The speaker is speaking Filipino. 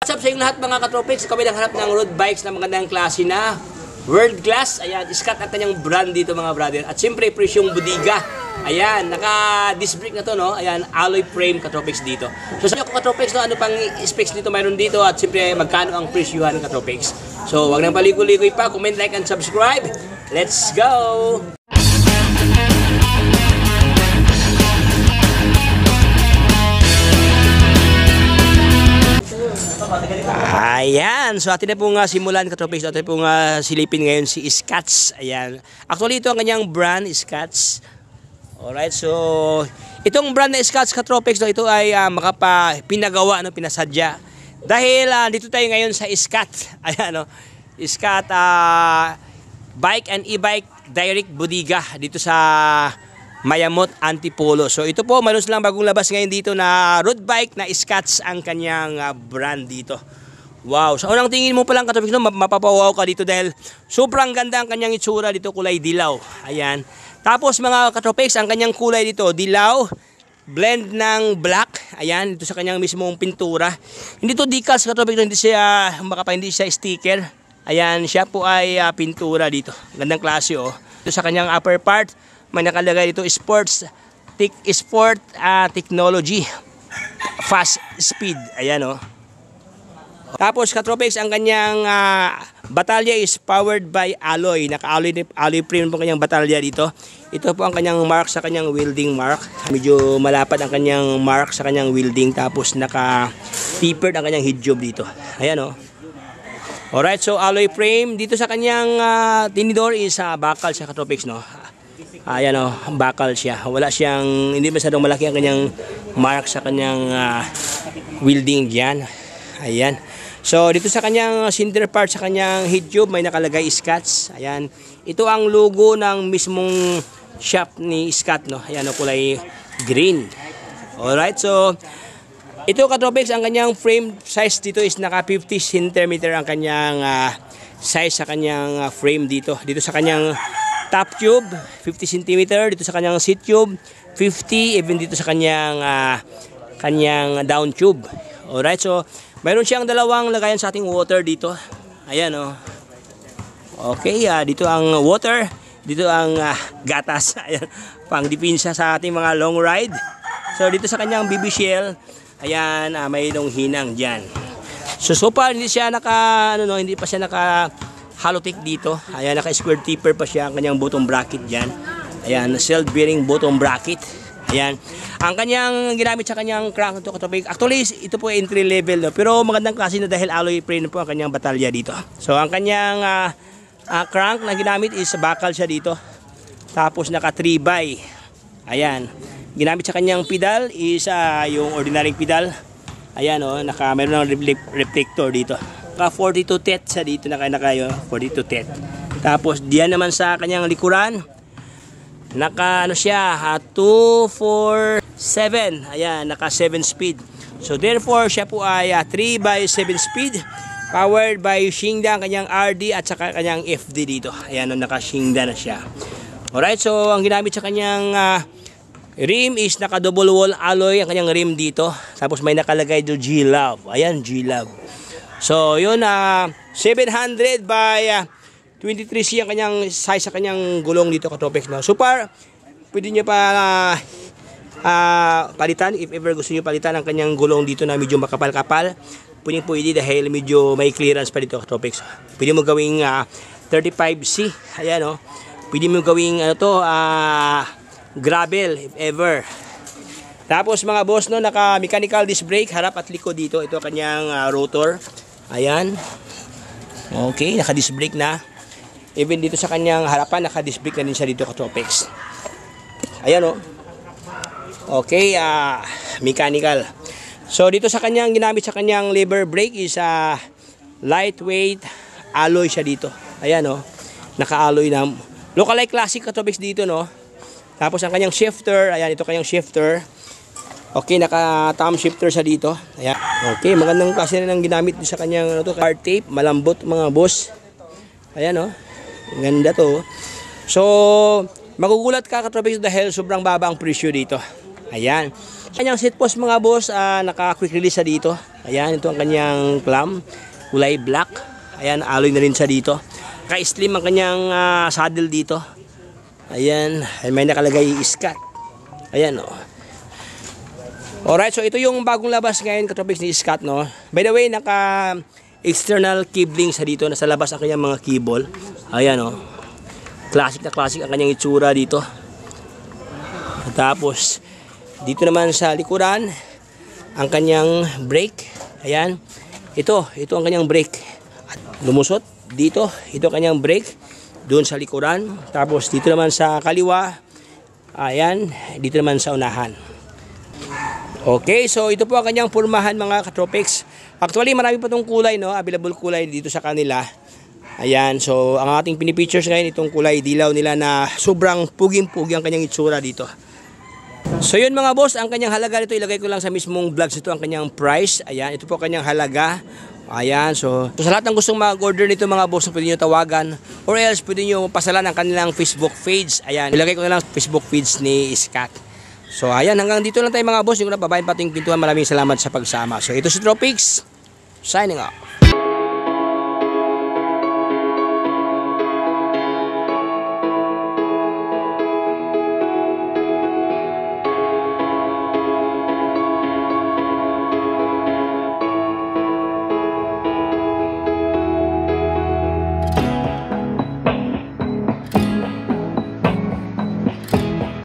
What's up sa inyong lahat mga katropics? Kami naghanap ng road bikes na magandang klase na world class. Ayan, Scott ang kanyang brand dito mga brother. At siyempre, presyong budiga. Ayan, naka-disc brake na to, no? Ayan, alloy frame katropics dito. So sa inyo katropics, no, ano pang specs dito mayroon dito? At siyempre, magkano ang presyuhan ng katropics? So, wag nang paligoy-ligoy pa. Comment, like, and subscribe. Let's go! Ayan, so atin na pong simulan katropics, atin na pong silipin ngayon si Scotts. Ayan, actually ito ang kanyang brand, Scotts. Alright, so itong brand na Scotts katropics, no, ito ay pinagawa, no, pinasadya. Dahil dito tayo ngayon sa Scott. Ayan, no, Scott bike and e-bike direct bodega dito sa Mayamot Antipolo. So ito po, mayroon silang bagong labas ngayon dito na road bike na Scotts ang kanyang brand dito. Wow, sa unang tingin mo pa lang katropics, no, mapapawaw ka dito dahil sobrang ganda ang kanyang itsura dito, kulay dilaw. Ayan. Tapos mga katropics, ang kanyang kulay dito, dilaw, blend ng black. Ayan, dito sa kanyang mismong pintura. Hindi to decals katropics, hindi siya hindi siya sticker. Ayan, siya po ay pintura dito. Gandang klase, oh. Dito sa kanyang upper part, may nakalagay dito sport technology fast speed. Ayan, oh. Tapos katropics, ang kanyang batalya is powered by alloy. Naka-alloy frame po kanyang batalya dito. Ito po ang kanyang mark sa kanyang wielding mark. Medyo malapad ang kanyang mark sa kanyang wielding. Tapos naka-tapered ang kanyang head job dito. Ayan, oh. Alright, so alloy frame. Dito sa kanyang tinidor is bakal siya katropics, no. Ayan, oh, bakal siya. Wala siyang, hindi masyadong malaki ang kanyang mark sa kanyang wielding dyan. Ayan. So dito sa kanyang center part, sa kanyang head tube, may nakalagay Scotts. Ayan. Ito ang logo ng mismong shop ni Scott, no. Ayan, oh, kulay green. Alright, so ito katropics, ang kanyang frame size dito is naka 50 cm ang kanyang size sa kanyang frame dito. Dito sa kanyang top tube, 50 cm. Dito sa kanyang seat tube, 50. Even dito sa kanyang down tube. Alright, so mayroon siyang dalawang lagayan sa ating water dito. Ayan, oh. Okay, dito ang water, dito ang gatas. Ayan, pang depensa sa ating mga long ride. So dito sa kanyang BB shell, ayan, mayroong hinang diyan. So far hindi siya hindi pa siya naka halotic dito. Ayan, naka square tipper pa siya ang kanyang bottom bracket diyan. Ayan, self bearing bottom bracket. Ayan. Ang kanyang ginamit sa kanyang crank ito katropics. Actually, ito po ay entry level, no? Pero magandang klase na dahil alloy frame po ang kanyang batalya dito. So ang kanyang crank na ginamit is bakal siya dito. Tapos naka 3x. Ayan. Ginamit sa kanyang pedal is yung ordinary pedal. Ayan, oh, mayroon ng reflector dito. Naka 42 tet siya dito, naka 42 tet. Tapos diyan naman sa kanyang likuran, naka siya 247. Ayan, naka 7 speed. So therefore siya po ay 3x7 speed, powered by Shingda ang kanyang RD at saka kanyang FD dito. Ayan, naka Shingda na siya. Alright, so ang ginamit sa kanyang rim is naka double wall alloy ang kanyang rim dito. Tapos may nakalagay do G-Love. Ayan, G-Love. So yun, 700 by 23C ang kanyang size sa kanyang gulong dito katropics, no. So far, pwede nyo pa palitan if ever gusto nyo palitan ang kanyang gulong dito na medyo makapal-kapal. Pwede dahil medyo may clearance pa dito katropics. Pwede mo gawing 35C. Ayan, no. Pwede mo gawing gravel if ever. Tapos mga boss, no, naka mechanical disc brake harap at likod dito. Ito kanyang rotor. Ayan. Okay, naka-disc brake na. Even dito sa kanyang harapan, naka-disc brake na din siya dito katropics. Ayan, oh. Okay, mechanical. So dito sa kanyang ginamit sa kanyang lever brake is lightweight alloy siya dito. Ayan, oh. Naka-alloy na. Localike classic katropics dito, no. Tapos ang kanyang shifter, ayan, ito kanyang shifter. Okay, naka-thumb shifter siya dito. Ayan. Okay, magandang klase na ng ginamit sa kanyang hard tape, malambot mga boss. Ayan, oh. Ganda to. So, magugulat ka katropics dahil sobrang baba ang presyo dito. Ayan. Kanyang seat post mga boss, naka-quick release siya dito. Ayan, ito ang kanyang clamp, kulay black. Ayan, alloy na rin siya dito. Ka-slim ang kanyang saddle dito. Ayan, may nakalagay Scat. Ayan, oh. Alright, so ito yung bagong labas ngayon, katropics ni Scat, no? By the way, naka-external cabling sa dito. Nasa labas ang kanyang mga cable. Ayan, oh. Classic na classic ang kanyang itsura dito. Tapos, dito naman sa likuran, ang kanyang brake. Ayan. Ito ang kanyang brake. At lumusot dito, ito ang kanyang brake. Doon sa likuran. Tapos, dito naman sa kaliwa. Ayan. Dito naman sa unahan. Okay, so ito po ang kanyang purmahan mga katropics. Actually, marami pa itong kulay, no? Available kulay dito sa kanila. Ayan, so ang ating pinipictures ngayon, itong kulay dilaw nila na sobrang puging-pugi ang kanyang itsura dito. So yun mga boss, ang kanyang halaga nito, ilagay ko lang sa mismong vlogs ito ang kanyang price. Ayan, ito po kanyang halaga. Ayan, so sa lahat ng gustong mag-order nito mga boss, pwede nyo tawagan or else pwede nyo pasalan ang kanilang Facebook page. Ayan, ilagay ko na lang Facebook page ni Scat. So ayan, hanggang dito lang tayo mga boss. Yung babayin pa ito yung pintuan. Maraming salamat sa pagsama. So ito si Tropics, signing off.